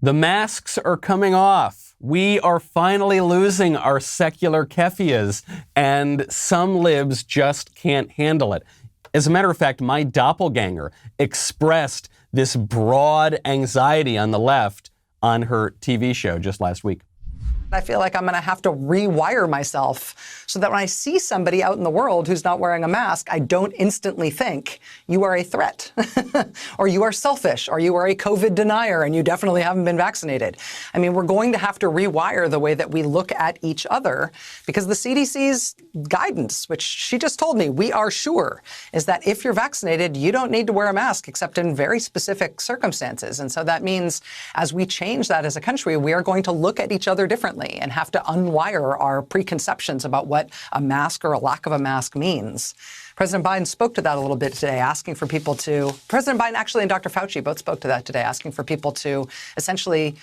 The masks are coming off. We are finally losing our secular Keffiyehs, and some libs just can't handle it. As a matter of fact, my doppelganger expressed this broad anxiety on the left on her TV show just last week. I feel like I'm going to have to rewire myself so that when I see somebody out in the world who's not wearing a mask, I don't instantly think you are a threat or you are selfish or you are a COVID denier and you definitely haven't been vaccinated. I mean, we're going to have to rewire the way that we look at each other because the CDC's guidance, which she just told me, we are sure, is that if you're vaccinated, you don't need to wear a mask except in very specific circumstances. And so that means as we change that as a country, we are going to look at each other differently and have to unwire our preconceptions about what a mask or a lack of a mask means. President Biden spoke to that a little bit today, asking for people to, President Biden actually and Dr. Fauci both spoke to that today, asking for people to essentially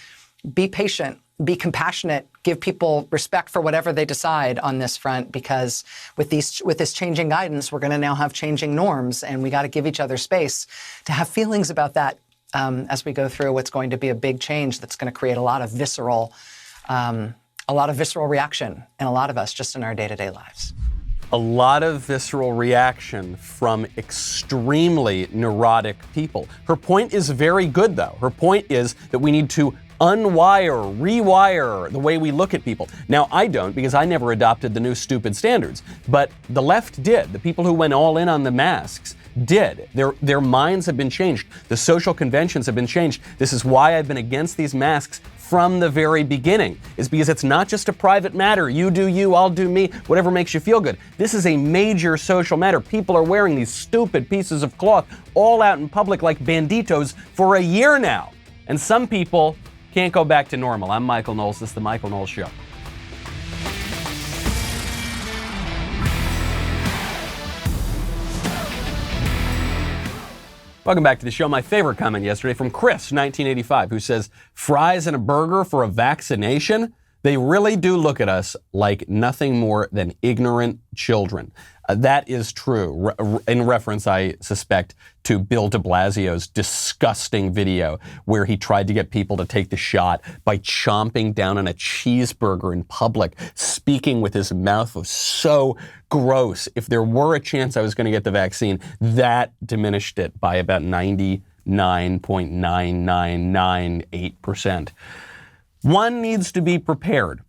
be patient, be compassionate, give people respect for whatever they decide on this front, because with this changing guidance, we're going to now have changing norms, and we got to give each other space to have feelings about that as we go through what's going to be a big change that's going to create a lot of visceral reaction in a lot of us just in our day-to-day lives. A lot of visceral reaction from extremely neurotic people. Her point is very good, though. Her point is that we need to unwire, rewire the way we look at people. Now, I don't, because I never adopted the new stupid standards, but the left did. The people who went all in on the masks did. Their minds have been changed. The social conventions have been changed. This is why I've been against these masks from the very beginning, is because it's not just a private matter. You do you, I'll do me, whatever makes you feel good. This is a major social matter. People are wearing these stupid pieces of cloth all out in public like banditos for a year now. And some people can't go back to normal. I'm Michael Knowles. This is The Michael Knowles Show. Welcome back to the show. My favorite comment yesterday from Chris, 1985, who says, fries and a burger for a vaccination? They really do look at us like nothing more than ignorant children. That is true, in reference, I suspect, to Bill de Blasio's disgusting video where he tried to get people to take the shot by chomping down on a cheeseburger in public. Speaking with his mouth was so gross. If there were a chance I was going to get the vaccine, that diminished it by about 99.9998%. One needs to be prepared.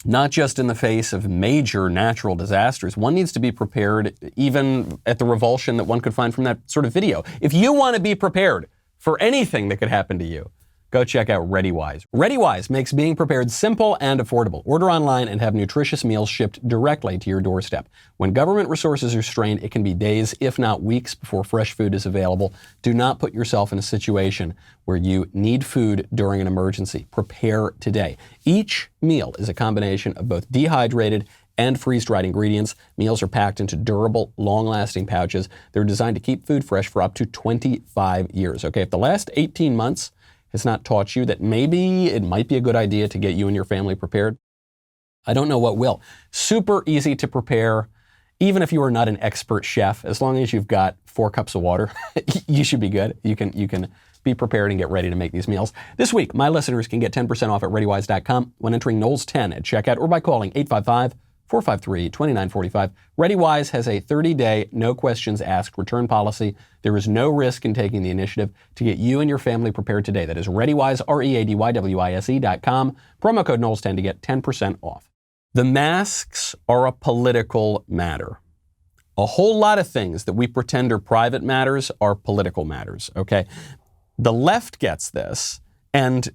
Not just in the face of major natural disasters. One needs to be prepared even at the revulsion that one could find from that sort of video. If you want to be prepared for anything that could happen to you, go check out ReadyWise. ReadyWise makes being prepared simple and affordable. Order online and have nutritious meals shipped directly to your doorstep. When government resources are strained, it can be days, if not weeks, before fresh food is available. Do not put yourself in a situation where you need food during an emergency. Prepare today. Each meal is a combination of both dehydrated and freeze-dried ingredients. Meals are packed into durable, long-lasting pouches. They're designed to keep food fresh for up to 25 years. Okay, if the last 18 months has not taught you that maybe it might be a good idea to get you and your family prepared, I don't know what will. Super easy to prepare. Even if you are not an expert chef, as long as you've got 4 cups of water, you should be good. You can be prepared and get ready to make these meals. This week, my listeners can get 10% off at ReadyWise.com when entering Knowles10 at checkout or by calling 855-453-2945. ReadyWise has a 30-day, no questions asked return policy. There is no risk in taking the initiative to get you and your family prepared today. That is ReadyWise, ReadyWise.com. Promo code Knowles10 to get 10% off. The masks are a political matter. A whole lot of things that we pretend are private matters are political matters, okay? The left gets this, and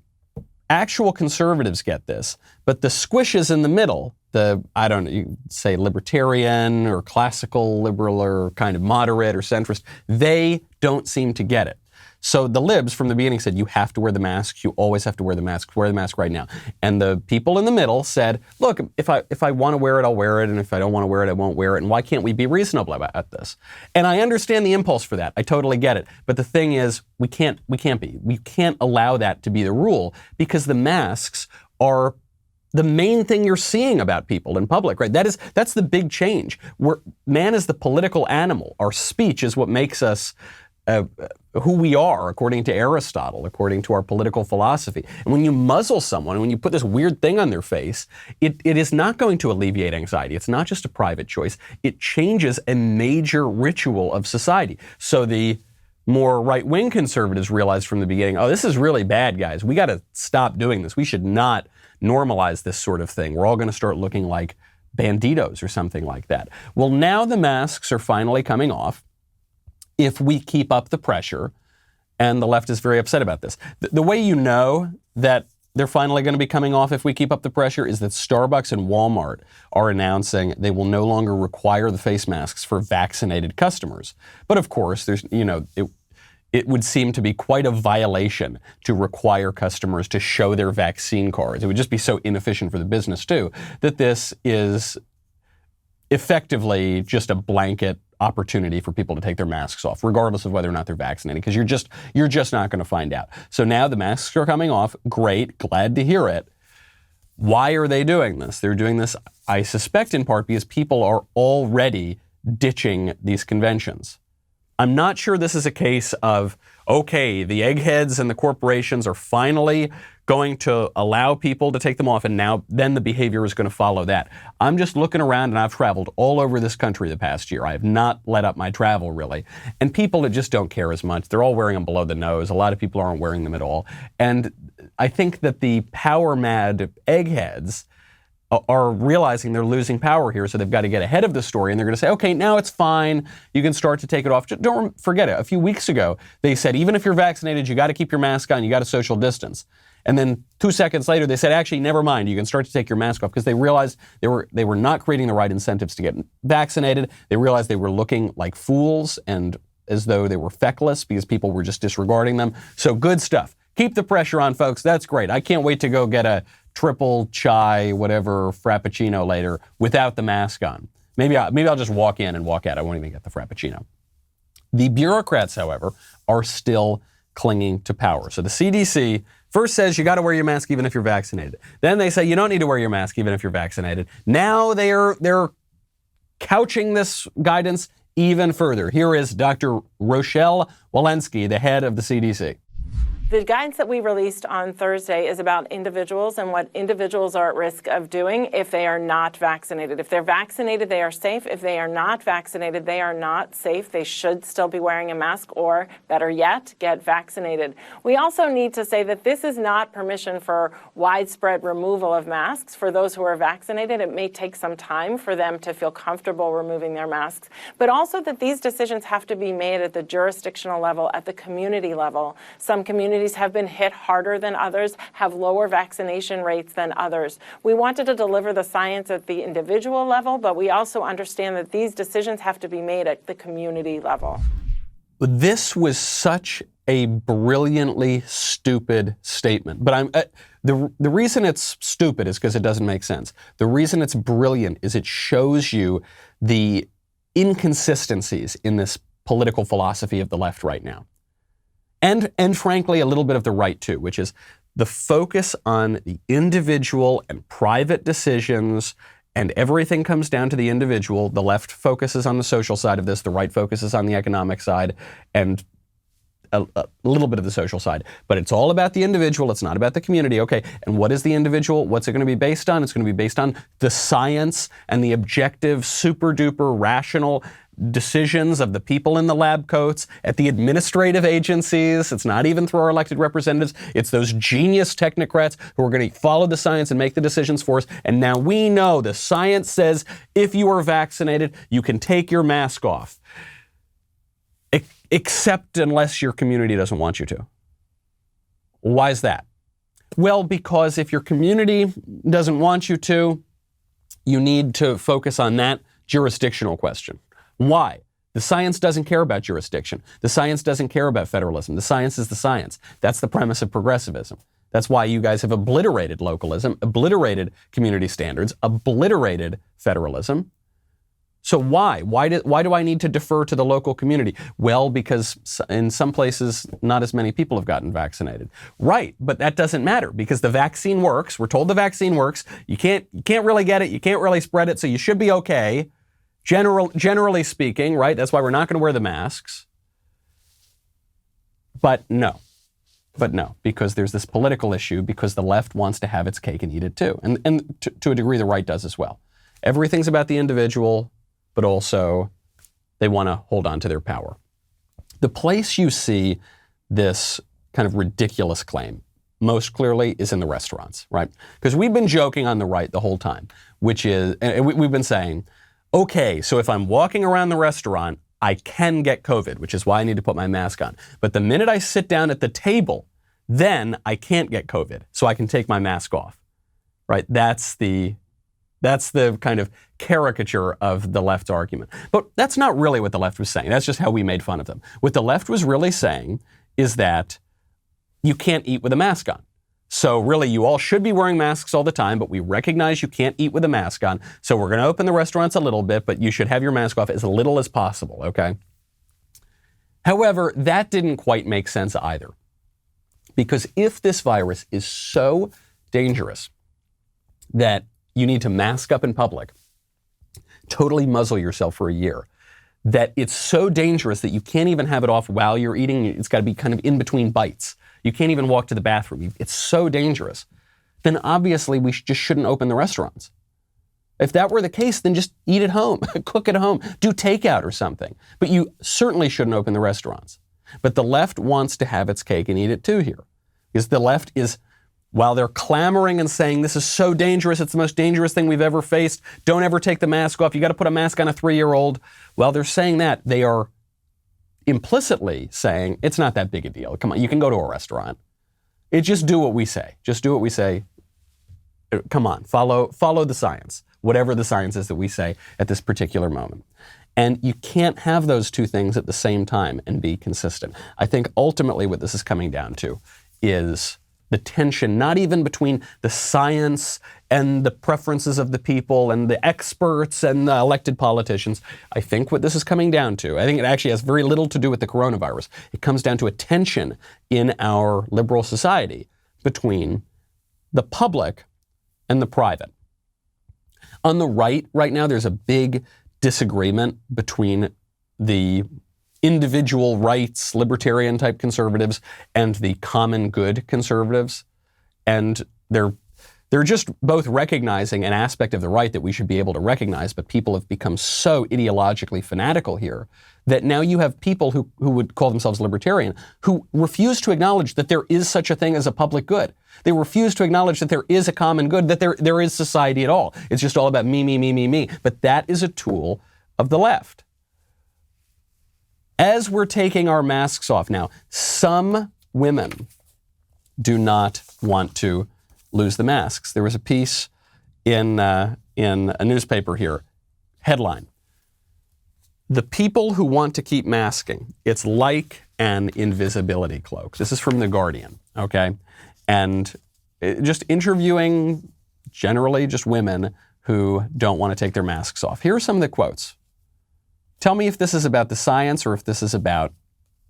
actual conservatives get this, but the squishes in the middle, you say libertarian or classical liberal or kind of moderate or centrist, they don't seem to get it. So the libs from the beginning said, you have to wear the mask. You always have to wear the mask. Wear the mask right now. And the people in the middle said, look, if I want to wear it, I'll wear it. And if I don't want to wear it, I won't wear it. And why can't we be reasonable about this? And I understand the impulse for that. I totally get it. But the thing is, we can't allow that to be the rule, because the masks are the main thing you're seeing about people in public, right? That's the big change. Man is the political animal. Our speech is what makes us who we are, according to Aristotle, according to our political philosophy. And when you muzzle someone, when you put this weird thing on their face, it is not going to alleviate anxiety. It's not just a private choice. It changes a major ritual of society. So the more right-wing conservatives realized from the beginning, oh, this is really bad, guys. We got to stop doing this. We should not normalize this sort of thing. We're all going to start looking like banditos or something like that. Well, now the masks are finally coming off if we keep up the pressure, and the left is very upset about this. The way you know that they're finally going to be coming off if we keep up the pressure is that Starbucks and Walmart are announcing they will no longer require the face masks for vaccinated customers. But of course, there's, it would seem to be quite a violation to require customers to show their vaccine cards. It would just be so inefficient for the business too, that this is effectively just a blanket opportunity for people to take their masks off, regardless of whether or not they're vaccinated, because you're just not going to find out. So now the masks are coming off. Great, glad to hear it. Why are they doing this? They're doing this, I suspect, in part because people are already ditching these conventions. I'm not sure this is a case of, okay, the eggheads and the corporations are finally going to allow people to take them off, and then the behavior is going to follow that. I'm just looking around, and I've traveled all over this country the past year. I have not let up my travel, really. And people that just don't care as much, they're all wearing them below the nose. A lot of people aren't wearing them at all. And I think that the power-mad eggheads are realizing they're losing power here, so they've got to get ahead of the story, and they're going to say, okay, now it's fine. You can start to take it off. Just don't forget it. A few weeks ago, they said, even if you're vaccinated, you got to keep your mask on. You got to social distance. And then 2 seconds later, they said, actually, never mind. You can start to take your mask off, because they realized they were not creating the right incentives to get vaccinated. They realized they were looking like fools and as though they were feckless because people were just disregarding them. So good stuff. Keep the pressure on, folks. That's great. I can't wait to go get a triple chai, whatever, frappuccino later without the mask on. Maybe I'll just walk in and walk out. I won't even get the frappuccino. The bureaucrats, however, are still clinging to power. So the CDC first says you got to wear your mask even if you're vaccinated. Then they say you don't need to wear your mask even if you're vaccinated. Now they're couching this guidance even further. Here is Dr. Rochelle Walensky, the head of the CDC. The guidance that we released on Thursday is about individuals and what individuals are at risk of doing if they are not vaccinated. If they're vaccinated, they are safe. If they are not vaccinated, they are not safe. They should still be wearing a mask, or better yet, get vaccinated. We also need to say that this is not permission for widespread removal of masks. For those who are vaccinated, it may take some time for them to feel comfortable removing their masks, but also that these decisions have to be made at the jurisdictional level, at the community level. Some communities have been hit harder than others, have lower vaccination rates than others. We wanted to deliver the science at the individual level, but we also understand that these decisions have to be made at the community level. This was such a brilliantly stupid statement. But the reason it's stupid is because it doesn't make sense. The reason it's brilliant is it shows you the inconsistencies in this political philosophy of the left right now. And frankly, a little bit of the right too, which is the focus on the individual and private decisions, and everything comes down to the individual. The left focuses on the social side of this, the right focuses on the economic side, and a little bit of the social side. But it's all about the individual, it's not about the community. Okay, and what is the individual? What's it going to be based on? It's going to be based on the science and the objective, super duper rational decisions of the people in the lab coats, at the administrative agencies. It's not even through our elected representatives. It's those genius technocrats who are going to follow the science and make the decisions for us. And now we know the science says if you are vaccinated, you can take your mask off. Except unless your community doesn't want you to. Why is that? Well, because if your community doesn't want you to, you need to focus on that jurisdictional question. Why? The science doesn't care about jurisdiction. The science doesn't care about federalism. The science is the science. That's the premise of progressivism. That's why you guys have obliterated localism, obliterated community standards, obliterated federalism. So why? Why do I need to defer to the local community? Well, because in some places, not as many people have gotten vaccinated. Right, but that doesn't matter because the vaccine works. We're told the vaccine works. You can't really get it. You can't really spread it, so you should be okay. Generally speaking, right? That's why we're not going to wear the masks. But no, because there's this political issue, because the left wants to have its cake and eat it too. And to a degree, the right does as well. Everything's about the individual, but also they want to hold on to their power. The place you see this kind of ridiculous claim most clearly is in the restaurants, right? Because we've been joking on the right the whole time, which is, and we've been saying, okay, so if I'm walking around the restaurant, I can get COVID, which is why I need to put my mask on. But the minute I sit down at the table, then I can't get COVID, so I can take my mask off, right? That's the kind of caricature of the left's argument. But that's not really what the left was saying. That's just how we made fun of them. What the left was really saying is that you can't eat with a mask on. So really, you all should be wearing masks all the time, but we recognize you can't eat with a mask on. So we're going to open the restaurants a little bit, but you should have your mask off as little as possible, okay? However, that didn't quite make sense either. Because if this virus is so dangerous that you need to mask up in public, totally muzzle yourself for a year, that it's so dangerous that you can't even have it off while you're eating, it's got to be kind of in between bites. You can't even walk to the bathroom. It's so dangerous. Then obviously we just shouldn't open the restaurants. If that were the case, then just eat at home, cook at home, do takeout or something. But you certainly shouldn't open the restaurants. But the left wants to have its cake and eat it too here. Because the left is, while they're clamoring and saying this is so dangerous, it's the most dangerous thing we've ever faced, don't ever take the mask off, you got to put a mask on a 3-year-old. While they're saying that, they are implicitly saying it's not that big a deal. Come on, you can go to a restaurant. Just do what we say. Just do what we say. Come on, follow the science, whatever the science is that we say at this particular moment. And you can't have those two things at the same time and be consistent. I think ultimately what this is coming down to is the tension, not even between the science and the preferences of the people and the experts and the elected politicians. I think what this is coming down to, I think it actually has very little to do with the coronavirus. It comes down to a tension in our liberal society between the public and the private. On the right now, there's a big disagreement between the individual rights, libertarian type conservatives and the common good conservatives. And they're just both recognizing an aspect of the right that we should be able to recognize, but people have become so ideologically fanatical here that now you have people who would call themselves libertarian who refuse to acknowledge that there is such a thing as a public good. They refuse to acknowledge that there is a common good, that there is society at all. It's just all about me. But that is a tool of the left. As we're taking our masks off now, some women do not want to lose the masks. There was a piece in a newspaper here, headline, "The people who want to keep masking, it's like an invisibility cloak." This is from The Guardian, okay? And just interviewing generally just women who don't want to take their masks off. Here are some of the quotes. Tell me if this is about the science or if this is about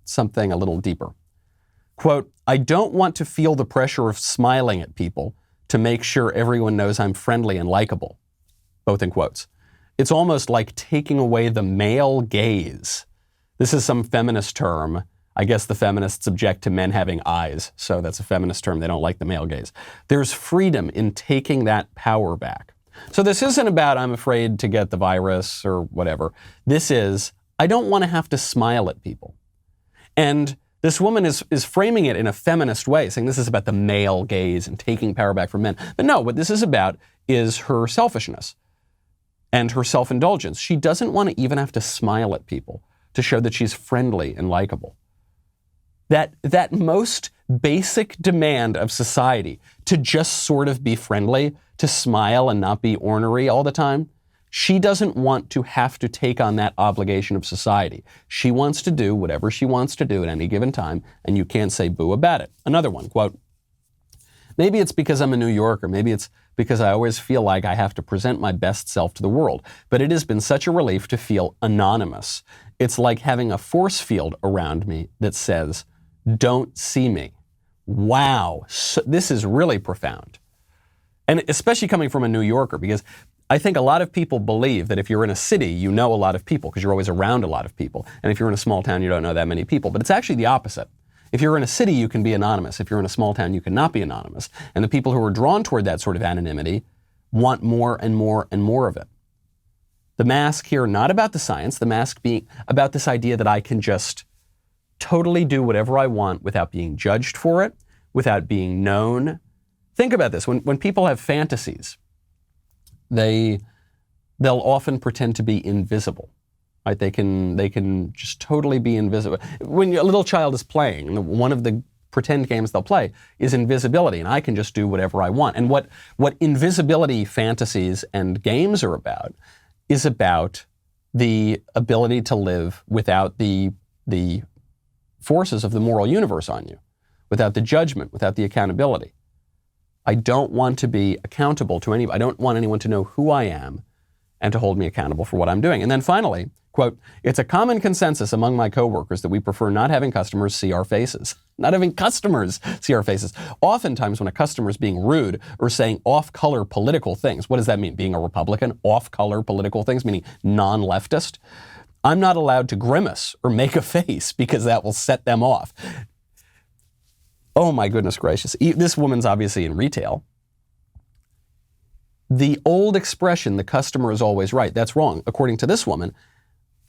something a little deeper. Quote, "I don't want to feel the pressure of smiling at people to make sure everyone knows I'm friendly and likable." Both in quotes. "It's almost like taking away the male gaze." This is some feminist term. I guess the feminists object to men having eyes, so that's a feminist term. They don't like the male gaze. "There's freedom in taking that power back." So this isn't about I'm afraid to get the virus or whatever. This is, I don't want to have to smile at people. And this woman is framing it in a feminist way, saying this is about the male gaze and taking power back from men. But no, what this is about is her selfishness and her self-indulgence. She doesn't want to even have to smile at people to show that she's friendly and likable. That most basic demand of society to just sort of be friendly, to smile and not be ornery all the time, she doesn't want to have to take on that obligation of society. She wants to do whatever she wants to do at any given time, and you can't say boo about it. Another one, quote, "Maybe it's because I'm a New Yorker, maybe it's because I always feel like I have to present my best self to the world, but it has been such a relief to feel anonymous. It's like having a force field around me that says, don't see me." Wow, so this is really profound. And especially coming from a New Yorker, because I think a lot of people believe that if you're in a city, you know a lot of people because you're always around a lot of people. And if you're in a small town, you don't know that many people. But it's actually the opposite. If you're in a city, you can be anonymous. If you're in a small town, you cannot be anonymous. And the people who are drawn toward that sort of anonymity want more and more and more of it. The mask here, not about the science, the mask being about this idea that I can just totally do whatever I want without being judged for it, without being known. Think about this. When people have fantasies, they'll often pretend to be invisible. Right? They can just totally be invisible. When a little child is playing, one of the pretend games they'll play is invisibility, and I can just do whatever I want. And what invisibility fantasies and games are about is about the ability to live without the forces of the moral universe on you, without the judgment, without the accountability. I don't want to be accountable to anybody. I don't want anyone to know who I am and to hold me accountable for what I'm doing. And then finally, quote, "It's a common consensus among my coworkers that we prefer not having customers see our faces." Not having customers see our faces. Oftentimes when a customer is being rude or saying off-color political things, what does that mean? Being a Republican, off-color political things, meaning non-leftist? I'm not allowed to grimace or make a face because that will set them off. Oh my goodness gracious. This woman's obviously in retail. The old expression, the customer is always right, that's wrong. According to this woman,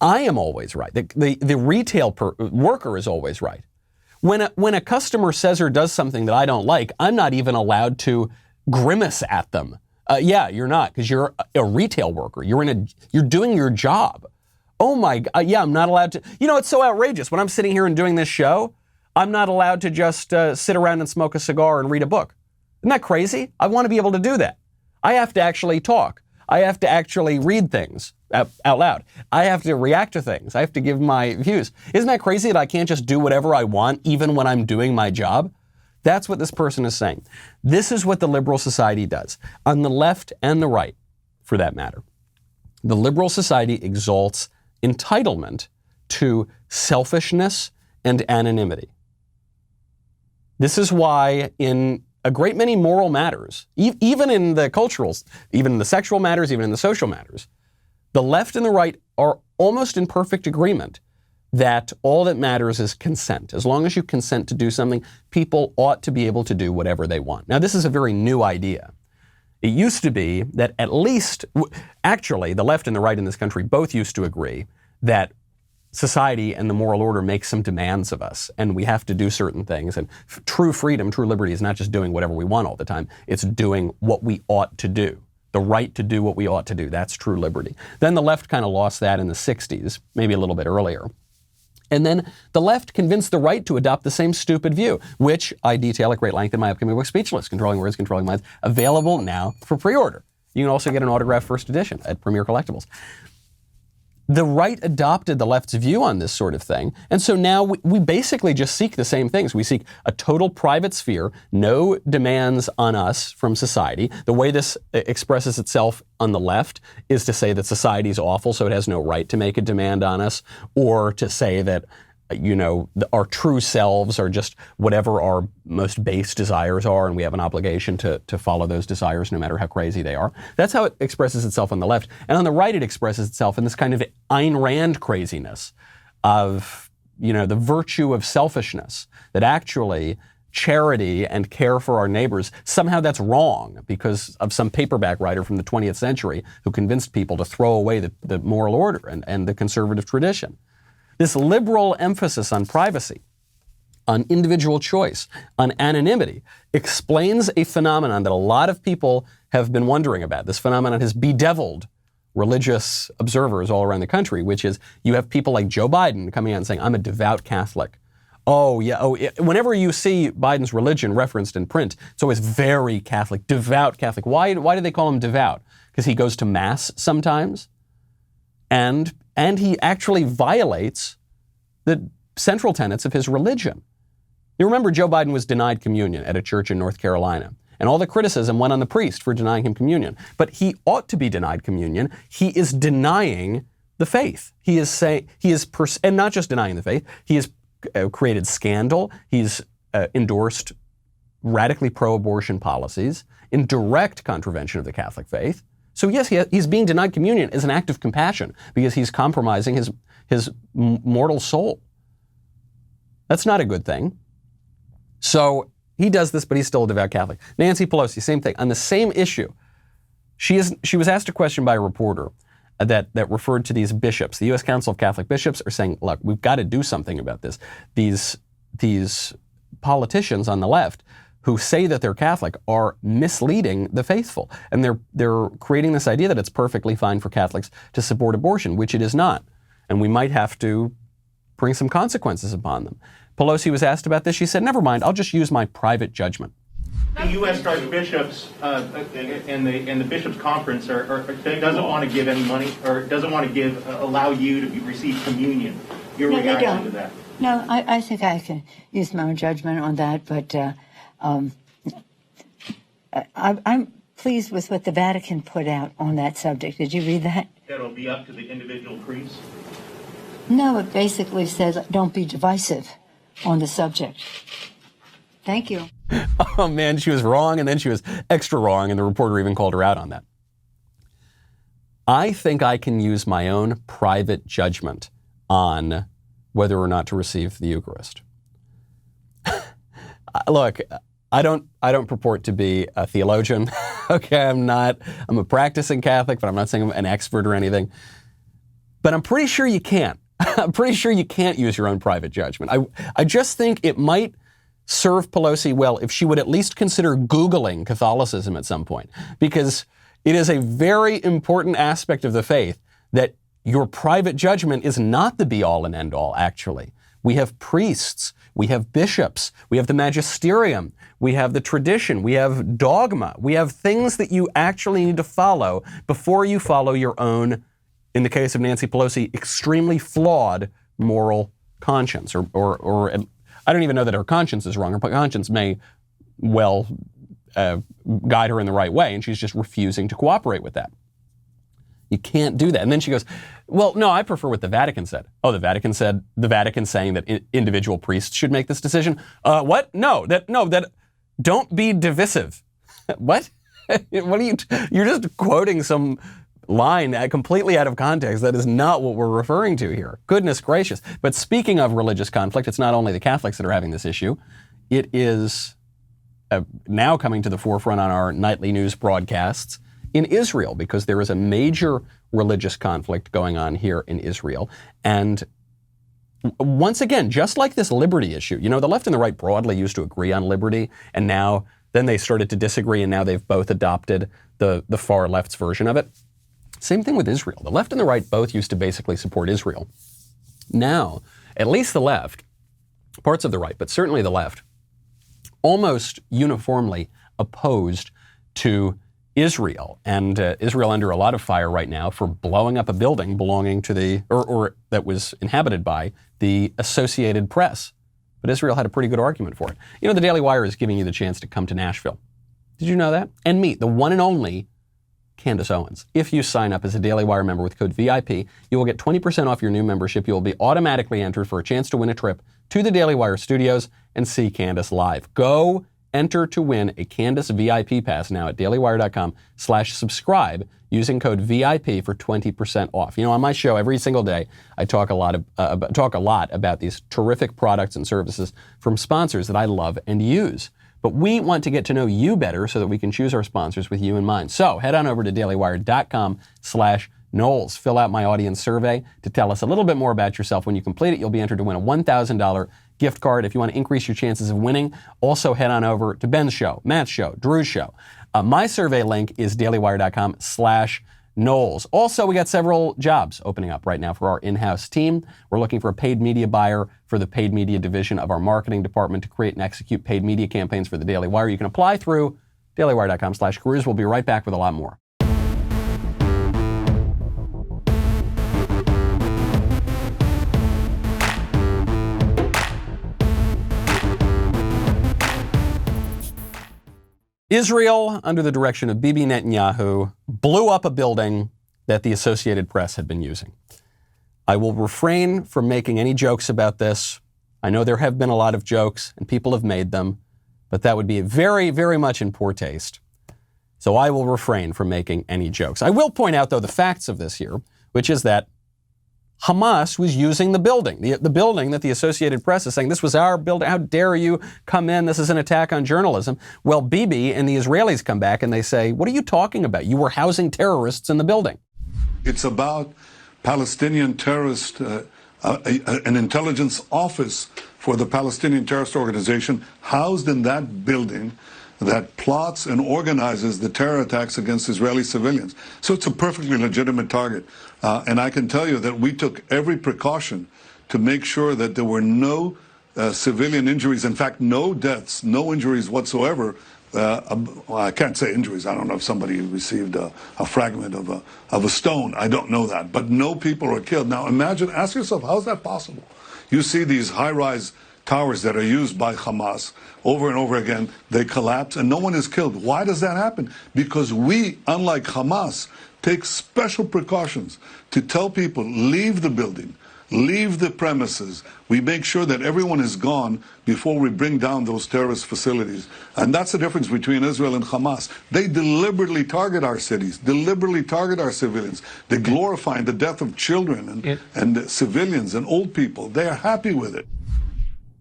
I am always right. The retail worker is always right. When a customer says or does something that I don't like, I'm not even allowed to grimace at them. Yeah, you're not, because you're a retail worker. You're doing your job. Oh my God, yeah, I'm not allowed to. You know, it's so outrageous. When I'm sitting here and doing this show, I'm not allowed to just sit around and smoke a cigar and read a book. Isn't that crazy? I want to be able to do that. I have to actually talk. I have to actually read things out loud. I have to react to things. I have to give my views. Isn't that crazy that I can't just do whatever I want even when I'm doing my job? That's what this person is saying. This is what the liberal society does. On the left and the right, for that matter. The liberal society exalts entitlement to selfishness and anonymity. This is why in a great many moral matters, even in the culturals, even in the sexual matters, even in the social matters, the left and the right are almost in perfect agreement that all that matters is consent. As long as you consent to do something, people ought to be able to do whatever they want. Now, this is a very new idea. It used to be that at least, actually, the left and the right in this country both used to agree that society and the moral order make some demands of us, and we have to do certain things. And true freedom, true liberty is not just doing whatever we want all the time. It's doing what we ought to do. The right to do what we ought to do. That's true liberty. Then the left kind of lost that in the 60s, maybe a little bit earlier. And then the left convinced the right to adopt the same stupid view, which I detail at great length in my upcoming book, Speechless, Controlling Words, Controlling Minds, available now for pre-order. You can also get an autographed first edition at Premier Collectibles. The right adopted the left's view on this sort of thing, and so now we basically just seek the same things. We seek a total private sphere, no demands on us from society. The way this expresses itself on the left is to say that society is awful, so it has no right to make a demand on us, or to say that, you know, our true selves are just whatever our most base desires are, and we have an obligation to follow those desires no matter how crazy they are. That's how it expresses itself on the left. And on the right, it expresses itself in this kind of Ayn Rand craziness of, you know, the virtue of selfishness, that actually charity and care for our neighbors, somehow that's wrong because of some paperback writer from the 20th century who convinced people to throw away the moral order and the conservative tradition. This liberal emphasis on privacy, on individual choice, on anonymity, explains a phenomenon that a lot of people have been wondering about. This phenomenon has bedeviled religious observers all around the country, which is you have people like Joe Biden coming out and saying, I'm a devout Catholic. Oh, yeah. Oh, whenever you see Biden's religion referenced in print, it's always very Catholic, devout Catholic. Why do they call him devout? Because he goes to Mass sometimes, and he actually violates the central tenets of his religion. You remember Joe Biden was denied communion at a church in North Carolina, and all the criticism went on the priest for denying him communion. But he ought to be denied communion. He is denying the faith. And not just denying the faith, he has created scandal. He's endorsed radically pro-abortion policies in direct contravention of the Catholic faith. So yes, he's being denied communion as an act of compassion because he's compromising his mortal soul. That's not a good thing. So he does this, but he's still a devout Catholic. Nancy Pelosi, same thing. On the same issue, she was asked a question by a reporter that referred to these bishops. The U.S. Council of Catholic Bishops are saying, look, we've got to do something about this. These politicians on the left who say that they're Catholic are misleading the faithful. And they're creating this idea that it's perfectly fine for Catholics to support abortion, which it is not. And we might have to bring some consequences upon them. Pelosi was asked about this. She said, never mind, I'll just use my private judgment. The U.S. archbishops and the bishops' conference doesn't want to give any money or doesn't want to allow you to receive communion. Your reaction to that? No, I think I can use my own judgment on that, but I'm pleased with what the Vatican put out on that subject. Did you read that? That'll be up to the individual priests? No, it basically says don't be divisive on the subject. Thank you. Oh man, she was wrong, and then she was extra wrong, and the reporter even called her out on that. I think I can use my own private judgment on whether or not to receive the Eucharist. Look, I don't purport to be a theologian. Okay, I'm a practicing Catholic, but I'm not saying I'm an expert or anything. But I'm pretty sure you can't. I'm pretty sure you can't use your own private judgment. I just think it might serve Pelosi well if she would at least consider Googling Catholicism at some point, because it is a very important aspect of the faith that your private judgment is not the be-all and end-all, actually. We have priests, we have bishops, we have the magisterium, we have the tradition, we have dogma, we have things that you actually need to follow before you follow your own, in the case of Nancy Pelosi, extremely flawed moral conscience, or I don't even know that her conscience is wrong. Her conscience may well guide her in the right way, and she's just refusing to cooperate with that. You can't do that. And then she goes, well, no, I prefer what the Vatican said. Oh, the Vatican said, the Vatican's saying that individual priests should make this decision. What? No, don't be divisive. What? What are you're just quoting some line completely out of context. That is not what we're referring to here. Goodness gracious. But speaking of religious conflict, it's not only the Catholics that are having this issue. It is now coming to the forefront on our nightly news broadcasts in Israel, because there is a major religious conflict going on here in Israel. And once again, just like this liberty issue, you know, the left and the right broadly used to agree on liberty, and then they started to disagree, and now they've both adopted the far left's version of it. Same thing with Israel. The left and the right both used to basically support Israel. Now, at least the left, parts of the right, but certainly the left, almost uniformly opposed to Israel, and Israel under a lot of fire right now for blowing up a building belonging to or that was inhabited by the Associated Press. But Israel had a pretty good argument for it. You know, the Daily Wire is giving you the chance to come to Nashville. Did you know that? And meet the one and only Candace Owens. If you sign up as a Daily Wire member with code VIP, you will get 20% off your new membership. You will be automatically entered for a chance to win a trip to the Daily Wire studios and see Candace live. Go enter to win a Candace VIP pass now at dailywire.com/subscribe using code VIP for 20% off. You know, on my show every single day, I talk a lot about these terrific products and services from sponsors that I love and use. But we want to get to know you better so that we can choose our sponsors with you in mind. So head on over to dailywire.com/Knowles. Fill out my audience survey to tell us a little bit more about yourself. When you complete it, you'll be entered to win a $1,000 gift card. If you want to increase your chances of winning, also head on over to Ben's show, Matt's show, Drew's show. My survey link is dailywire.com/Knowles. Also, we got several jobs opening up right now for our in-house team. We're looking for a paid media buyer for the paid media division of our marketing department to create and execute paid media campaigns for the Daily Wire. You can apply through dailywire.com/careers. We'll be right back with a lot more. Israel, under the direction of Bibi Netanyahu, blew up a building that the Associated Press had been using. I will refrain from making any jokes about this. I know there have been a lot of jokes, and people have made them, but that would be very, very much in poor taste. So I will refrain from making any jokes. I will point out, though, the facts of this here, which is that Hamas was using the building, the building that the Associated Press is saying, this was our building, how dare you come in, this is an attack on journalism. Well, Bibi and the Israelis come back and they say, what are you talking about? You were housing terrorists in the building. It's about Palestinian terrorist, an intelligence office for the Palestinian terrorist organization housed in that building that plots and organizes the terror attacks against Israeli civilians. So it's a perfectly legitimate target. And I can tell you that we took every precaution to make sure that there were no civilian injuries. In fact, no deaths, no injuries whatsoever. I can't say injuries. I don't know if somebody received a fragment of a stone. I don't know that. But no people were killed. Now imagine, ask yourself, how is that possible? You see these high-rise towers that are used by Hamas over and over again, they collapse and no one is killed. Why does that happen? Because we, unlike Hamas, take special precautions to tell people, leave the building, leave the premises. We make sure that everyone is gone before we bring down those terrorist facilities. And that's the difference between Israel and Hamas. They deliberately target our cities, deliberately target our civilians. They glorify the death of children and civilians and old people. They are happy with it.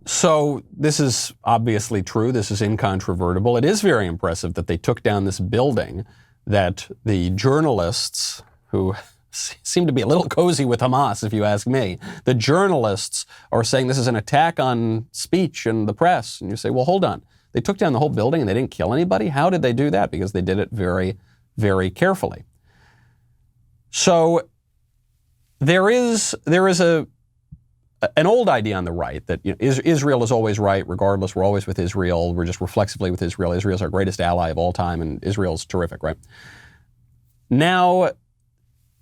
So this is obviously true. This is incontrovertible. It is very impressive that they took down this building that the journalists, who seem to be a little cozy with Hamas, if you ask me, the journalists are saying this is an attack on speech and the press. And you say, well, hold on. They took down the whole building and they didn't kill anybody? How did they do that? Because they did it very, very carefully. So there is an old idea on the right that Israel is always right, regardless. We're always with Israel. We're just reflexively with Israel. Israel's our greatest ally of all time, and Israel's terrific, right? Now,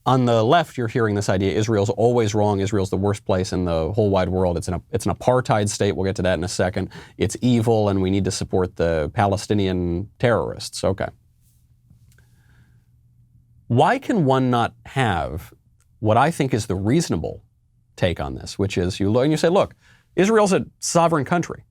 on the left, you're hearing this idea: Israel's always wrong. Israel's the worst place in the whole wide world. It's an apartheid state. We'll get to that in a second. It's evil, and we need to support the Palestinian terrorists. Okay. Why can one not have what I think is the reasonable take on this, which is you look and you say, look, Israel's a sovereign country.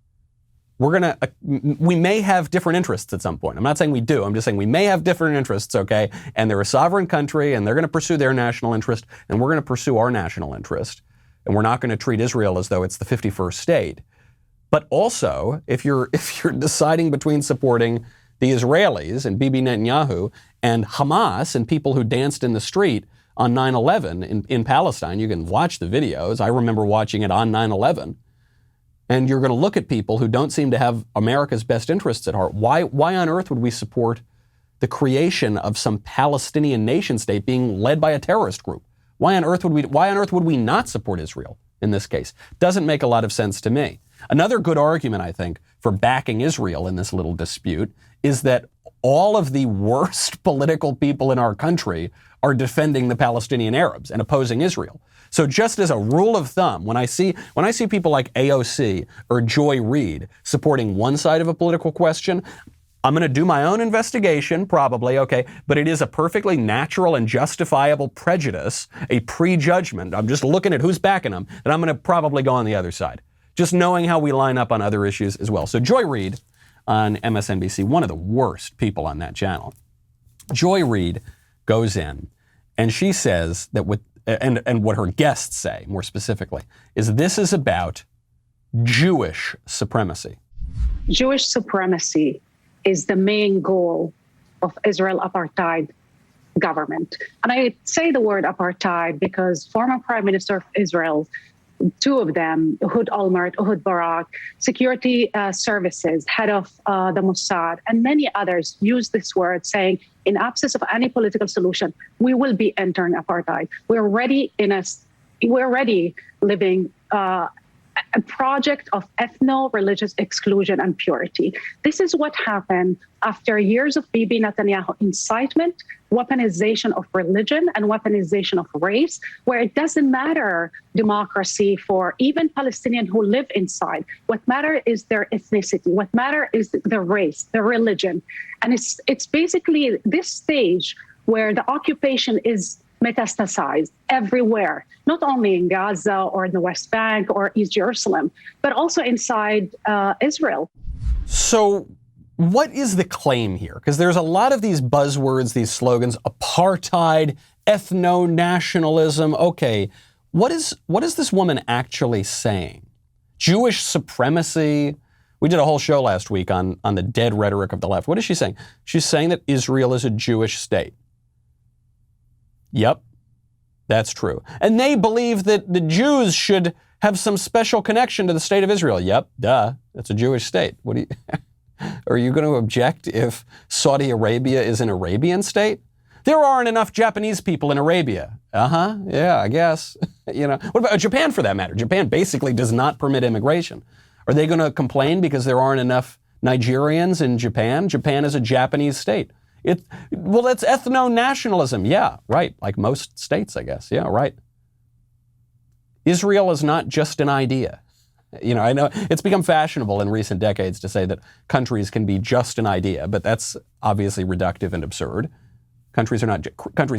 We may have different interests at some point. I'm not saying we do. I'm just saying we may have different interests, okay? And they're a sovereign country, and they're going to pursue their national interest, and we're going to pursue our national interest. And we're not going to treat Israel as though it's the 51st state. But also, if you're deciding between supporting the Israelis and Bibi Netanyahu and Hamas and people who danced in the street on 9/11 in Palestine, you can watch the videos. I remember watching it on 9/11. And you're going to look at people who don't seem to have America's best interests at heart. Why on earth would we support the creation of some Palestinian nation state being led by a terrorist group? Why on earth would we not support Israel in this case? Doesn't make a lot of sense to me. Another good argument, I think, for backing Israel in this little dispute is that all of the worst political people in our country are defending the Palestinian Arabs and opposing Israel. So just as a rule of thumb, when I see people like AOC or Joy Reid supporting one side of a political question, I'm going to do my own investigation, probably, okay, but it is a perfectly natural and justifiable prejudice, a prejudgment. I'm just looking at who's backing them, and I'm going to probably go on the other side, just knowing how we line up on other issues as well. So Joy Reid on MSNBC, one of the worst people on that channel, Joy Reid goes in and she says that and what her guests say more specifically is this is about Jewish supremacy. Jewish supremacy is the main goal of Israel apartheid government. And I say the word apartheid because former Prime Minister of Israel, two of them, Ehud Olmert, Ehud Barak, security services, head of the Mossad, and many others use this word saying, in absence of any political solution, we will be entering apartheid. We're already living a project of ethno-religious exclusion and purity. This is what happened after years of Bibi Netanyahu incitement, weaponization of religion, and weaponization of race, where it doesn't matter democracy for even Palestinians who live inside. What matters is their ethnicity. What matters is their race, their religion. And it's basically this stage where the occupation is metastasized everywhere, not only in Gaza or in the West Bank or East Jerusalem, but also inside Israel. So what is the claim here? Because there's a lot of these buzzwords, these slogans, apartheid, ethno-nationalism. Okay, what is this woman actually saying? Jewish supremacy? We did a whole show last week on the dead rhetoric of the left. What is she saying? She's saying that Israel is a Jewish state. Yep, that's true. And they believe that the Jews should have some special connection to the state of Israel. Yep, duh, that's a Jewish state. What do you... Are you going to object if Saudi Arabia is an Arabian state? There aren't enough Japanese people in Arabia. Yeah, I guess. What about Japan for that matter? Japan basically does not permit immigration. Are they going to complain because there aren't enough Nigerians in Japan? Japan is a Japanese state. That's ethno-nationalism. Yeah, right. Like most states, I guess. Yeah, right. Israel is not just an idea. I know it's become fashionable in recent decades to say that countries can be just an idea, but that's obviously reductive and absurd. Countries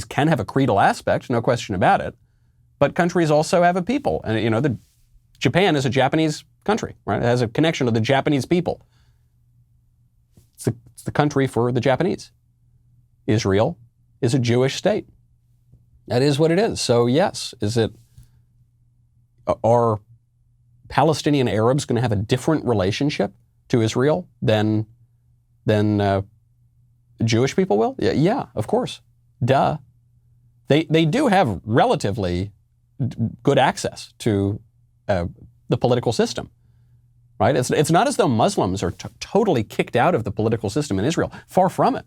can have a creedal aspect, no question about it, but countries also have a people. And, Japan is a Japanese country, right? It has a connection to the Japanese people. It's the country for the Japanese. Israel is a Jewish state. That is what it is. So yes, are Palestinian Arabs going to have a different relationship to Israel than Jewish people will? Yeah, of course. Duh. They do have relatively good access to the political system, right? It's not as though Muslims are totally kicked out of the political system in Israel. Far from it.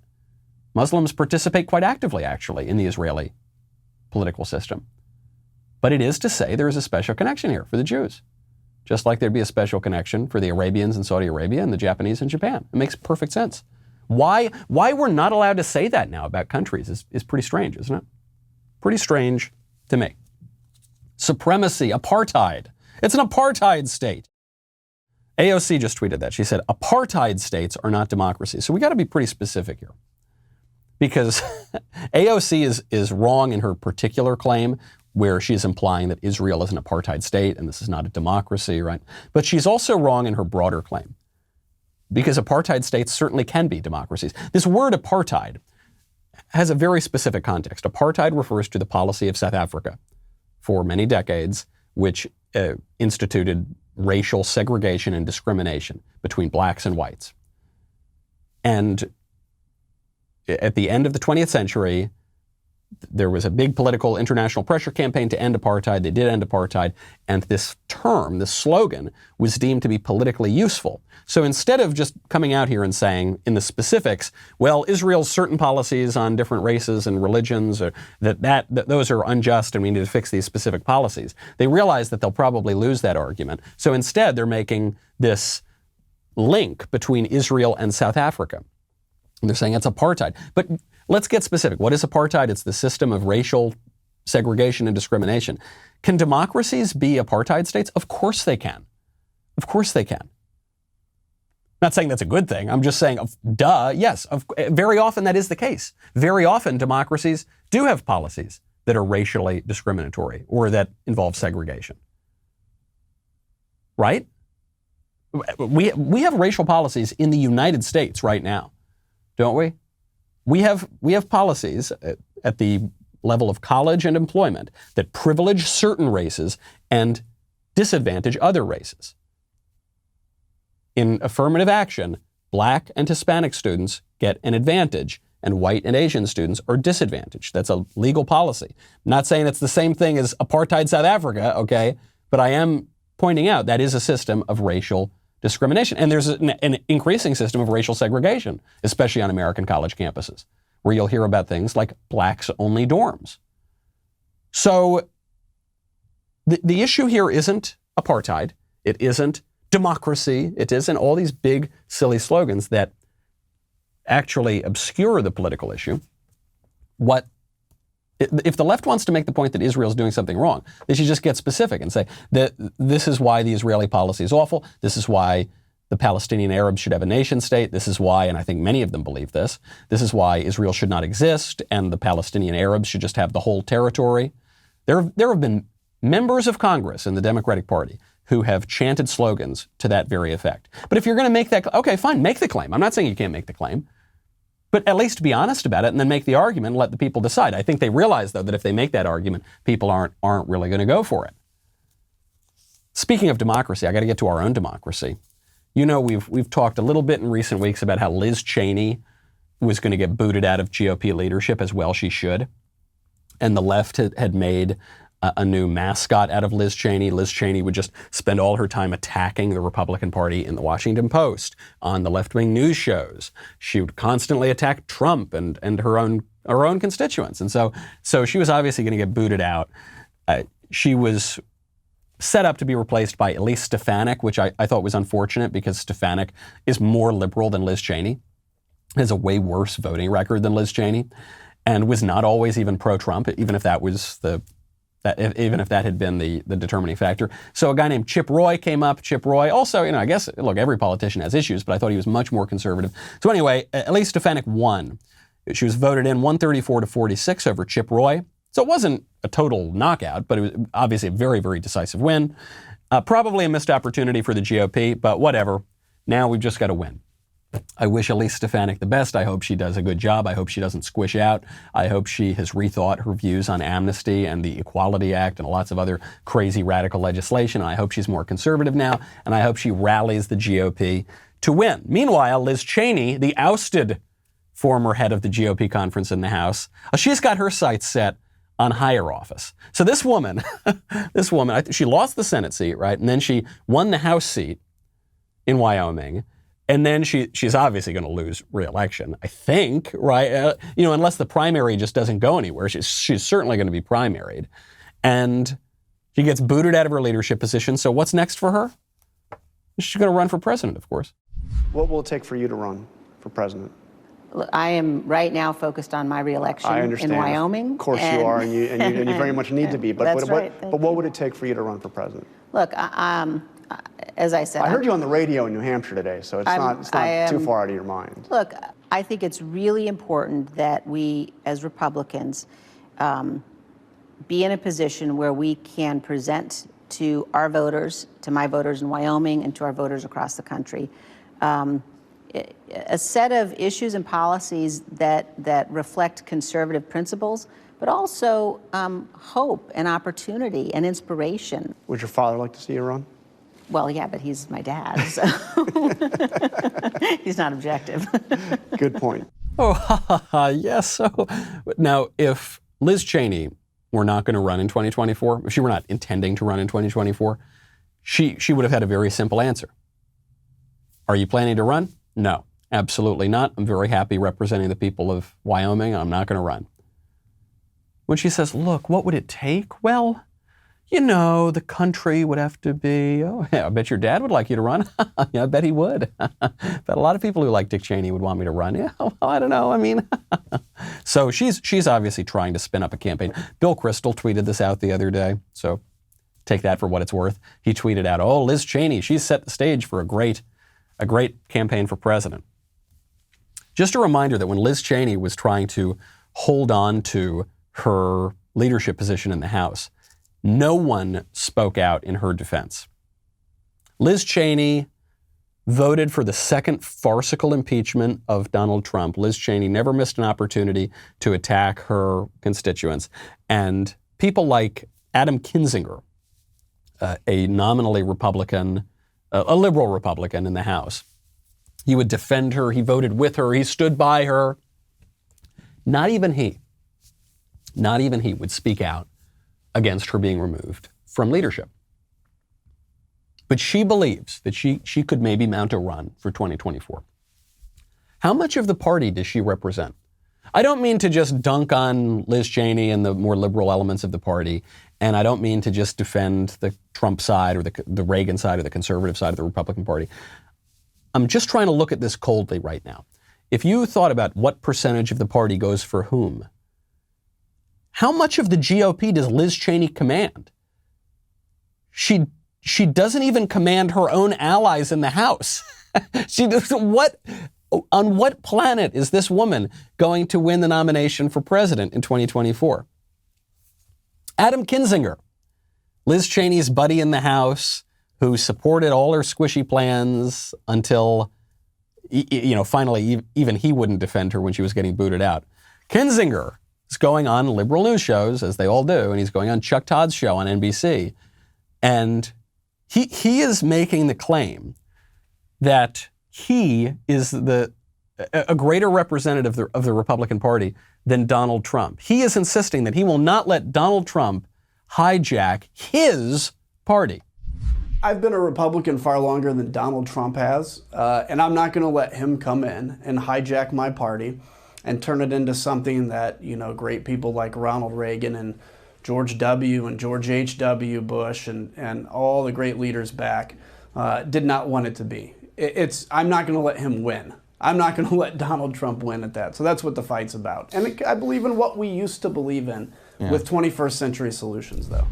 Muslims participate quite actively, actually, in the Israeli political system. But it is to say there is a special connection here for the Jews, just like there'd be a special connection for the Arabians in Saudi Arabia and the Japanese in Japan. It makes perfect sense. Why we're not allowed to say that now about countries is pretty strange, isn't it? Pretty strange to me. Supremacy, apartheid. It's an apartheid state. AOC just tweeted that. She said, apartheid states are not democracies. So we got to be pretty specific here. Because AOC is wrong in her particular claim where she's implying that Israel is an apartheid state and this is not a democracy, right? But she's also wrong in her broader claim. Because apartheid states certainly can be democracies. This word apartheid has a very specific context. Apartheid refers to the policy of South Africa for many decades, which instituted racial segregation and discrimination between blacks and whites. And at the end of the 20th century, there was a big political international pressure campaign to end apartheid. They did end apartheid. And this term, this slogan, was deemed to be politically useful. So instead of just coming out here and saying in the specifics, well, Israel's certain policies on different races and religions, or that those are unjust and we need to fix these specific policies, they realize that they'll probably lose that argument. So instead, they're making this link between Israel and South Africa. And they're saying it's apartheid. But let's get specific. What is apartheid? It's the system of racial segregation and discrimination. Can democracies be apartheid states? Of course they can. Of course they can. Not saying that's a good thing. I'm just saying, duh, yes. Very often that is the case. Very often democracies do have policies that are racially discriminatory or that involve segregation. Right? We have racial policies in the United States right now, don't we? We have policies at the level of college and employment that privilege certain races and disadvantage other races. In affirmative action, black and Hispanic students get an advantage and white and Asian students are disadvantaged. That's a legal policy. I'm not saying it's the same thing as apartheid South Africa, okay? But I am pointing out that is a system of racial discrimination. And there's an increasing system of racial segregation, especially on American college campuses, where you'll hear about things like blacks-only dorms. So the issue here isn't apartheid. It isn't democracy. It isn't all these big, silly slogans that actually obscure the political issue. If the left wants to make the point that Israel is doing something wrong, they should just get specific and say that this is why the Israeli policy is awful. This is why the Palestinian Arabs should have a nation state. This is why, and I think many of them believe this, this is why Israel should not exist and the Palestinian Arabs should just have the whole territory. There have been members of Congress in the Democratic Party who have chanted slogans to that very effect. But if you're going to make that, okay, fine, make the claim. I'm not saying you can't make the claim. But at least be honest about it and then make the argument and let the people decide. I think they realize, though, that if they make that argument, people aren't really going to go for it. Speaking of democracy, I got to get to our own democracy. You know, we've talked a little bit in recent weeks about how Liz Cheney was going to get booted out of GOP leadership, as well she should. And the left had made a new mascot out of Liz Cheney. Liz Cheney would just spend all her time attacking the Republican Party in the Washington Post, on the left-wing news shows. She would constantly attack Trump and her own constituents. And so she was obviously going to get booted out. She was set up to be replaced by Elise Stefanik, which I thought was unfortunate because Stefanik is more liberal than Liz Cheney, has a way worse voting record than Liz Cheney, and was not always even pro-Trump, even if that had been the determining factor. So a guy named Chip Roy came up. Chip Roy also, I guess, look, every politician has issues, but I thought he was much more conservative. So anyway, Elise Stefanik won. She was voted in 134-46 over Chip Roy. So it wasn't a total knockout, but it was obviously a very, very decisive win. Probably a missed opportunity for the GOP, but whatever. Now we've just got to win. I wish Elise Stefanik the best. I hope she does a good job. I hope she doesn't squish out. I hope she has rethought her views on amnesty and the Equality Act and lots of other crazy radical legislation. I hope she's more conservative now, and I hope she rallies the GOP to win. Meanwhile, Liz Cheney, the ousted former head of the GOP conference in the House, she's got her sights set on higher office. So this woman, she lost the Senate seat, right? And then she won the House seat in Wyoming. And then she's obviously going to lose re-election, I think, right? Unless the primary just doesn't go anywhere. She's certainly going to be primaried. And she gets booted out of her leadership position. So what's next for her? She's going to run for president, of course. What will it take for you to run for president? Look, I am right now focused on my re-election in Wyoming. Of course you are, and you very much need to be. But That's right. But what would it take for you to run for president? Look, as I said, I heard you on the radio in New Hampshire today, so it's not too far out of your mind. Look, I think it's really important that we, as Republicans, be in a position where we can present to our voters, to my voters in Wyoming, and to our voters across the country, a set of issues and policies that reflect conservative principles, but also hope and opportunity and inspiration. Would your father like to see you run? Well, yeah, but he's my dad, so he's not objective. Good point. Oh, yes. So now, if Liz Cheney were not going to run in 2024, if she were not intending to run in 2024, she would have had a very simple answer. Are you planning to run? No, absolutely not. I'm very happy representing the people of Wyoming. I'm not going to run. When she says, look, what would it take? Well, the country would have to be, I bet your dad would like you to run. Yeah, I bet he would. But a lot of people who like Dick Cheney would want me to run. Yeah, well, I don't know. So she's obviously trying to spin up a campaign. Bill Kristol tweeted this out the other day, so take that for what it's worth. He tweeted out, Liz Cheney, she's set the stage for a great campaign for president. Just a reminder that when Liz Cheney was trying to hold on to her leadership position in the House, no one spoke out in her defense. Liz Cheney voted for the second farcical impeachment of Donald Trump. Liz Cheney never missed an opportunity to attack her constituents. And people like Adam Kinzinger, a nominally Republican, a liberal Republican in the House, he would defend her. He voted with her. He stood by her. Not even he would speak out against her being removed from leadership. But she believes that she could maybe mount a run for 2024. How much of the party does she represent? I don't mean to just dunk on Liz Cheney and the more liberal elements of the party, and I don't mean to just defend the Trump side or the Reagan side or the conservative side of the Republican Party. I'm just trying to look at this coldly right now. If you thought about what percentage of the party goes for whom, how much of the GOP does Liz Cheney command? She doesn't even command her own allies in the House. On what planet is this woman going to win the nomination for president in 2024? Adam Kinzinger, Liz Cheney's buddy in the House, who supported all her squishy plans until finally, even he wouldn't defend her when she was getting booted out. Kinzinger is going on liberal news shows, as they all do, and he's going on Chuck Todd's show on NBC. And he is making the claim that he is a greater representative of the Republican Party than Donald Trump. He is insisting that he will not let Donald Trump hijack his party. I've been a Republican far longer than Donald Trump has, and I'm not going to let him come in and hijack my party and turn it into something that, great people like Ronald Reagan and George W. and George H.W. Bush and all the great leaders back did not want it to be. I'm not going to let him win. I'm not going to let Donald Trump win at that. So that's what the fight's about. And I believe in what we used to believe in with 21st century solutions, though.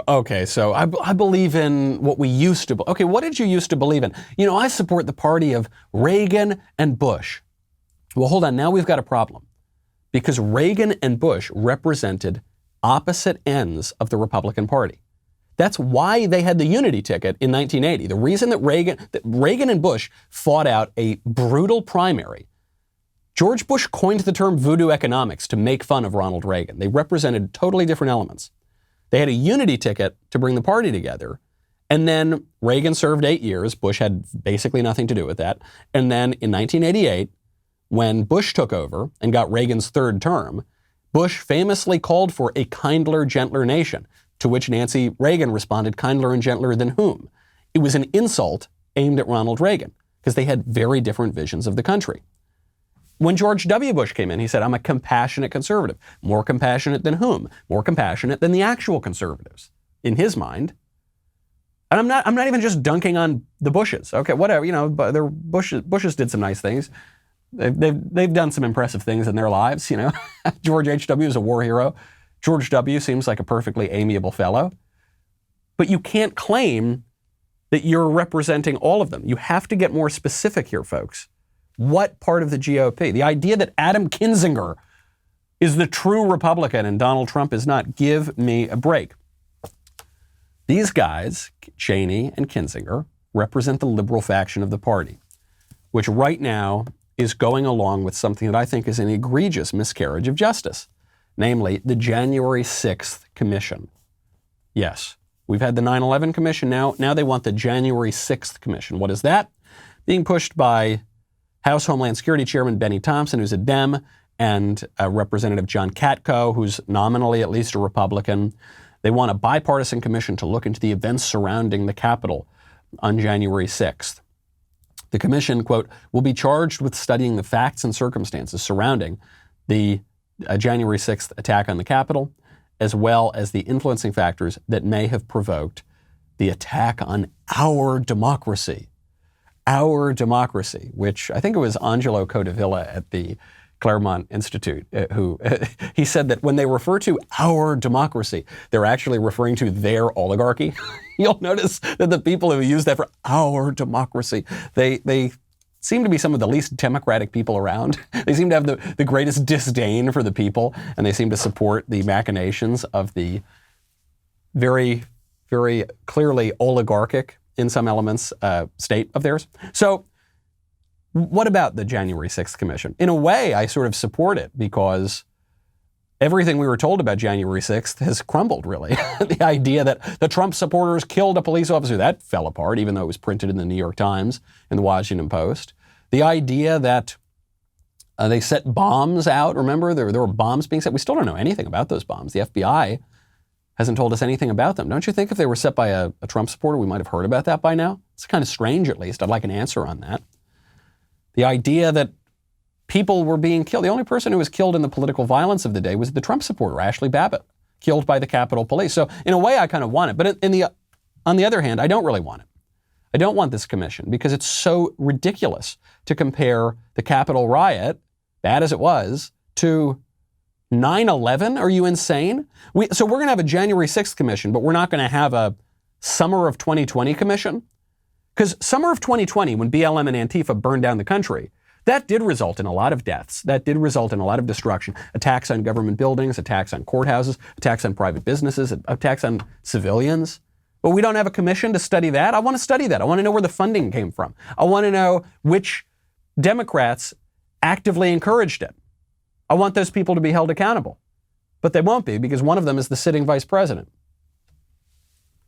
Okay, so I believe in what we used to. Okay, what did you used to believe in? I support the party of Reagan and Bush. Well, hold on. Now we've got a problem. Because Reagan and Bush represented opposite ends of the Republican Party. That's why they had the unity ticket in 1980. The reason that Reagan and Bush fought out a brutal primary. George Bush coined the term voodoo economics to make fun of Ronald Reagan. They represented totally different elements. They had a unity ticket to bring the party together. And then Reagan served 8 years. Bush had basically nothing to do with that. And then in 1988, when Bush took over and got Reagan's third term, Bush famously called for a kindler, gentler nation, to which Nancy Reagan responded, kindler and gentler than whom? It was an insult aimed at Ronald Reagan because they had very different visions of the country. When George W. Bush came in, he said, I'm a compassionate conservative. More compassionate than whom? More compassionate than the actual conservatives, in his mind. And I'm not even just dunking on the Bushes. Okay, whatever, but Bushes did some nice things. They've done some impressive things in their lives, George H.W. is a war hero. George W. seems like a perfectly amiable fellow. But you can't claim that you're representing all of them. You have to get more specific here, folks. What part of the GOP? The idea that Adam Kinzinger is the true Republican and Donald Trump is not. Give me a break. These guys, Cheney and Kinzinger, represent the liberal faction of the party, which right now is going along with something that I think is an egregious miscarriage of justice, namely the January 6th Commission. Yes, we've had the 9/11 Commission now. Now they want the January 6th Commission. What is that? Being pushed by House Homeland Security Chairman Benny Thompson, who's a Dem, and Representative John Katko, who's nominally at least a Republican. They want a bipartisan commission to look into the events surrounding the Capitol on January 6th. The commission, quote, will be charged with studying the facts and circumstances surrounding the January 6th attack on the Capitol, as well as the influencing factors that may have provoked the attack on our democracy. Our democracy, which I think it was Angelo Codevilla at the Claremont Institute who he said that when they refer to our democracy, they're actually referring to their oligarchy. You'll notice that the people who use that for our democracy, they seem to be some of the least democratic people around. They seem to have the greatest disdain for the people, and they seem to support the machinations of the very, very clearly oligarchic, in some elements, state of theirs. So what about the January 6th Commission? In a way, I sort of support it because everything we were told about January 6th has crumbled, really. The idea that the Trump supporters killed a police officer, that fell apart, even though it was printed in the New York Times and the Washington Post. The idea that they set bombs out, remember? There were bombs being set. We still don't know anything about those bombs. The FBI hasn't told us anything about them. Don't you think if they were set by a Trump supporter, we might have heard about that by now? It's kind of strange, at least. I'd like an answer on that. The idea that people were being killed. The only person who was killed in the political violence of the day was the Trump supporter, Ashley Babbitt, killed by the Capitol Police. So in a way, I kind of want it. But on the other hand, I don't really want it. I don't want this commission because it's so ridiculous to compare the Capitol riot, bad as it was, to 9/11? Are you insane? So we're going to have a January 6th commission, but we're not going to have a summer of 2020 commission? Because summer of 2020, when BLM and Antifa burned down the country, that did result in a lot of deaths. That did result in a lot of destruction. Attacks on government buildings, attacks on courthouses, attacks on private businesses, attacks on civilians. But we don't have a commission to study that. I want to study that. I want to know where the funding came from. I want to know which Democrats actively encouraged it. I want those people to be held accountable. But they won't be, because one of them is the sitting vice president,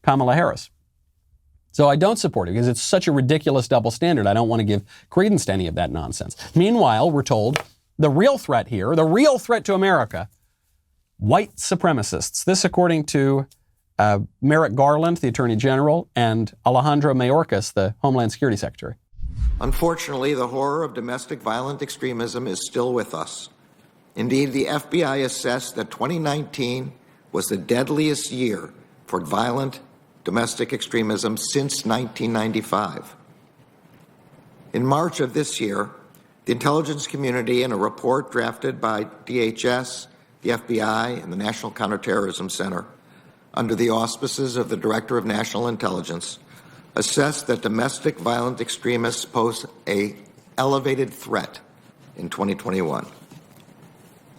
Kamala Harris. So I don't support it because it's such a ridiculous double standard. I don't want to give credence to any of that nonsense. Meanwhile, we're told the real threat here, the real threat to America, white supremacists. This according to Merrick Garland, the Attorney General, and Alejandro Mayorkas, the Homeland Security Secretary. Unfortunately, the horror of domestic violent extremism is still with us. Indeed, the FBI assessed that 2019 was the deadliest year for violent domestic extremism since 1995. In March of this year, the intelligence community, in a report drafted by DHS, the FBI, and the National Counterterrorism Center, under the auspices of the Director of National Intelligence, assessed that domestic violent extremists pose an elevated threat in 2021.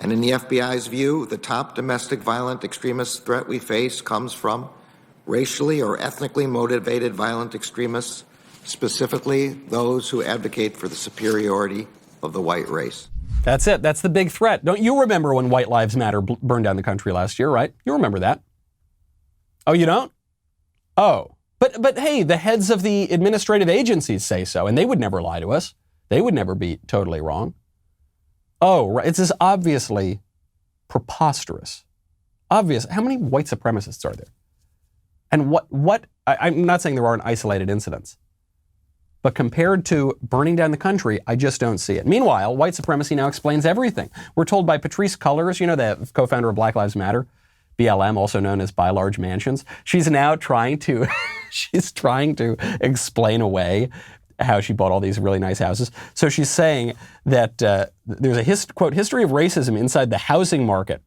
And in the FBI's view, the top domestic violent extremist threat we face comes from racially or ethnically motivated violent extremists, specifically those who advocate for the superiority of the white race. That's it. That's the big threat. Don't you remember when White Lives Matter burned down the country last year, right? You remember that. Oh, you don't? Oh. But hey, the heads of the administrative agencies say so, and they would never lie to us. They would never be totally wrong. Oh, right. It's just obviously preposterous. Obvious. How many white supremacists are there? And I'm not saying there aren't isolated incidents, but compared to burning down the country, I just don't see it. Meanwhile, white supremacy now explains everything. We're told by Patrisse Cullors, you know, the co-founder of Black Lives Matter, BLM, also known as Buy Large Mansions. She's now trying to explain away how she bought all these really nice houses. So she's saying that there's a quote, history of racism inside the housing market.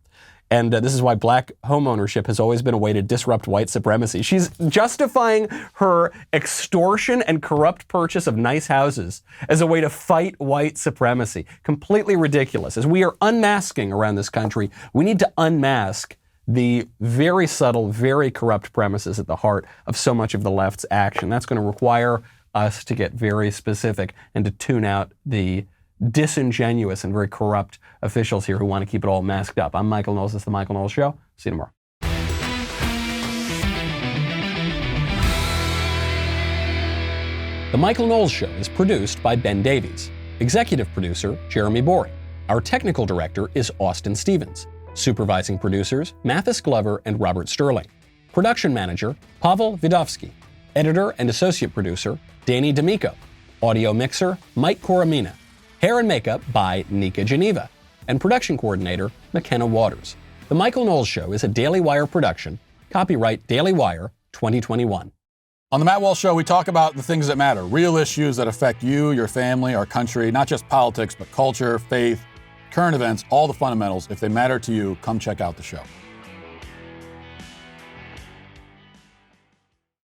And this is why black home ownership has always been a way to disrupt white supremacy. She's justifying her extortion and corrupt purchase of nice houses as a way to fight white supremacy. Completely ridiculous. As we are unmasking around this country, we need to unmask the very subtle, very corrupt premises at the heart of so much of the left's action. That's going to require us to get very specific and to tune out the disingenuous and very corrupt officials here who want to keep it all masked up. I'm Michael Knowles. This is The Michael Knowles Show. See you tomorrow. The Michael Knowles Show is produced by Ben Davies. Executive producer, Jeremy Boring. Our technical director is Austin Stevens. Supervising producers, Mathis Glover and Robert Sterling. Production manager, Pavel Vidovsky. Editor and associate producer, Danny D'Amico. Audio mixer, Mike Coromina. Hair and makeup by Nika Geneva. And production coordinator, McKenna Waters. The Michael Knowles Show is a Daily Wire production. Copyright Daily Wire 2021. On the Matt Walsh Show, we talk about the things that matter, real issues that affect you, your family, our country, not just politics, but culture, faith, current events, all the fundamentals. If they matter to you, come check out the show.